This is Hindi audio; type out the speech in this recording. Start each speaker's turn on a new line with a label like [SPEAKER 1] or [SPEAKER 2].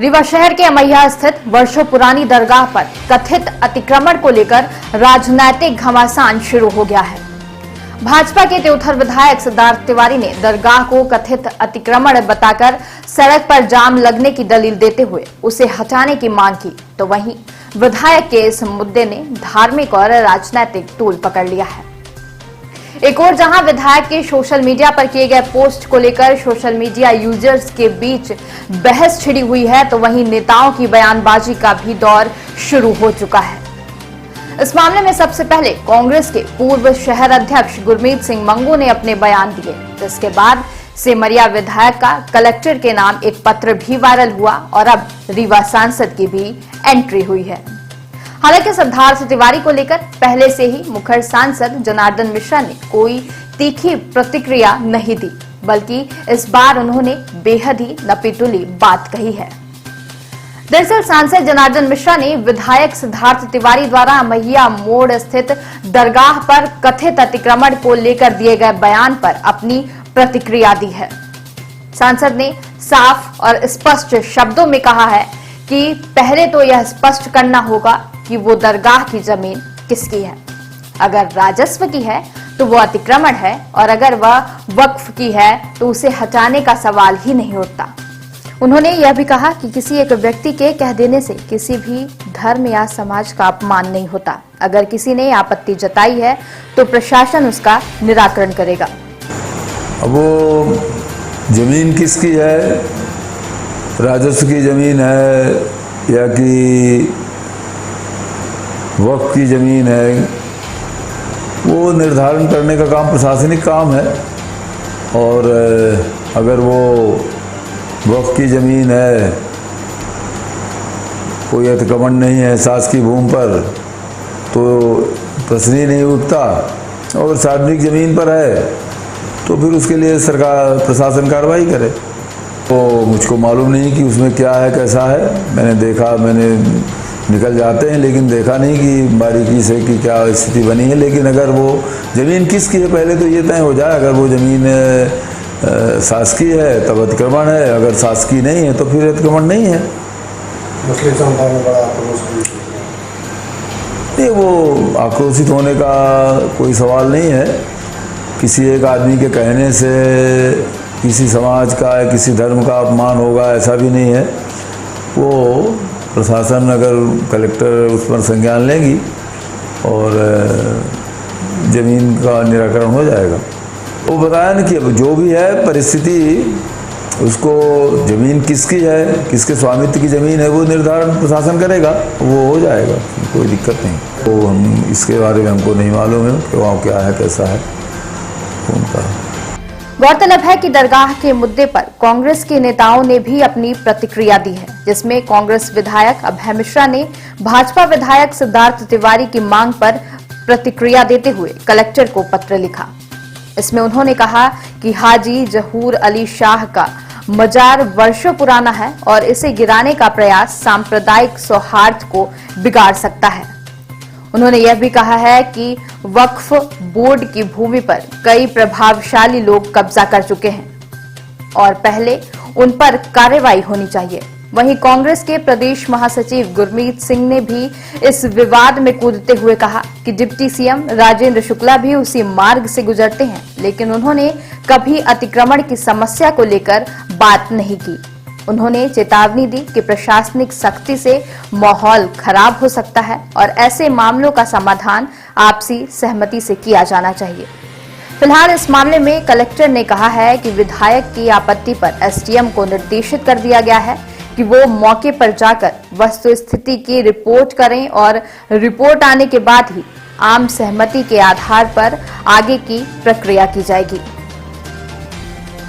[SPEAKER 1] रीवा शहर के अमैया स्थित वर्षों पुरानी दरगाह पर कथित अतिक्रमण को लेकर राजनीतिक घमासान शुरू हो गया है। भाजपा के त्योथर विधायक सिद्धार्थ तिवारी ने दरगाह को कथित अतिक्रमण बताकर सड़क पर जाम लगने की दलील देते हुए उसे हटाने की मांग की, तो वहीं विधायक के इस मुद्दे ने धार्मिक और राजनीतिक तूल पकड़ लिया है। एक और जहां विधायक के सोशल मीडिया पर किए गए पोस्ट को लेकर सोशल मीडिया यूजर्स के बीच बहस छिड़ी हुई है, तो वहीं नेताओं की बयानबाजी का भी दौर शुरू हो चुका है। इस मामले में सबसे पहले कांग्रेस के पूर्व शहर अध्यक्ष गुरमीत सिंह मंगू ने अपने बयान दिए, जिसके बाद सेमरिया विधायक का कलेक्टर के नाम एक पत्र भी वायरल हुआ और अब रीवा सांसद की भी एंट्री हुई है। हालांकि सिद्धार्थ तिवारी को लेकर पहले से ही मुखर सांसद जनार्दन मिश्रा ने कोई तीखी प्रतिक्रिया नहीं दी, बल्कि इस बार उन्होंने बेहद ही नपीतुली बात कही है। दरअसल सांसद जनार्दन मिश्रा ने विधायक सिद्धार्थ तिवारी द्वारा अमैया मोड़ स्थित दरगाह पर कथित अतिक्रमण को लेकर दिए गए बयान पर अपनी प्रतिक्रिया दी है। सांसद ने साफ और स्पष्ट शब्दों में कहा है कि पहले तो यह स्पष्ट करना होगा कि वो दरगाह की जमीन किसकी है। अगर राजस्व की है तो वो अतिक्रमण है, और अगर वह वक्फ की है तो उसे हटाने का सवाल ही नहीं उठता। उन्होंने यह भी कहा कि किसी एक व्यक्ति के कह देने से किसी भी धर्म या समाज का अपमान नहीं होता। अगर किसी ने आपत्ति जताई है तो प्रशासन उसका निराकरण करेगा।
[SPEAKER 2] अब वो जमीन किसकी है, राजस्व की जमीन है या कि वक्फ की जमीन है, वो निर्धारण करने का काम प्रशासनिक काम है। और अगर वो वक्फ की ज़मीन है, कोई अतिक्रमण नहीं है शासकीय भूमि पर, तो प्रश्न ही नहीं उठता। और सार्वजनिक ज़मीन पर है तो फिर उसके लिए सरकार प्रशासन कार्रवाई करे। तो मुझको मालूम नहीं कि उसमें क्या है कैसा है। मैंने देखा, मैंने निकल जाते हैं, लेकिन देखा नहीं कि बारीकी से कि क्या स्थिति बनी है। लेकिन अगर वो ज़मीन किसकी है पहले तो ये तय हो जाए। अगर वो ज़मीन शासकीय है तब अतिक्रमण है, अगर शासकीय नहीं है तो फिर अतिक्रमण नहीं है।
[SPEAKER 3] मुस्लिम समुदाय में बड़ा आक्रोश
[SPEAKER 2] नहीं, वो आक्रोशित होने का कोई सवाल नहीं है। किसी एक आदमी के कहने से किसी समाज का या किसी धर्म का अपमान होगा, ऐसा भी नहीं है। वो प्रशासन अगर कलेक्टर उस पर संज्ञान लेंगी और ज़मीन का निराकरण हो जाएगा। वो बताया ना कि अब जो भी है परिस्थिति, उसको ज़मीन किसकी है, किसके स्वामित्व की ज़मीन है, वो निर्धारण प्रशासन करेगा, वो हो जाएगा, कोई दिक्कत नहीं। तो हम इसके बारे में हमको नहीं मालूम है कि वहाँ क्या है कैसा है उनका।
[SPEAKER 1] गौरतलब है कि दरगाह के मुद्दे पर कांग्रेस के नेताओं ने भी अपनी प्रतिक्रिया दी है, जिसमें कांग्रेस विधायक अभय मिश्रा ने भाजपा विधायक सिद्धार्थ तिवारी की मांग पर प्रतिक्रिया देते हुए कलेक्टर को पत्र लिखा। इसमें उन्होंने कहा कि हाजी जहूर अली शाह का मजार वर्षों पुराना है और इसे गिराने का प्रयास सांप्रदायिक सौहार्द को बिगाड़ सकता है। उन्होंने यह भी कहा है कि वक्फ बोर्ड की भूमि पर कई प्रभावशाली लोग कब्जा कर चुके हैं और पहले उन पर कार्रवाई होनी चाहिए। वहीं कांग्रेस के प्रदेश महासचिव गुरमीत सिंह ने भी इस विवाद में कूदते हुए कहा कि डिप्टी सीएम राजेंद्र शुक्ला भी उसी मार्ग से गुजरते हैं, लेकिन उन्होंने कभी अतिक्रमण की समस्या को लेकर बात नहीं की। उन्होंने चेतावनी दी कि प्रशासनिक सख्ती से माहौल खराब हो सकता है और ऐसे मामलों का समाधान आपसी सहमति से किया जाना चाहिए। फिलहाल इस मामले में कलेक्टर ने कहा है कि विधायक की आपत्ति पर एसडीएम को निर्देशित कर दिया गया है कि वो मौके पर जाकर वस्तुस्थिति की रिपोर्ट करें और रिपोर्ट आने के बाद ही आम सहमति के आधार पर आगे की प्रक्रिया की जाएगी।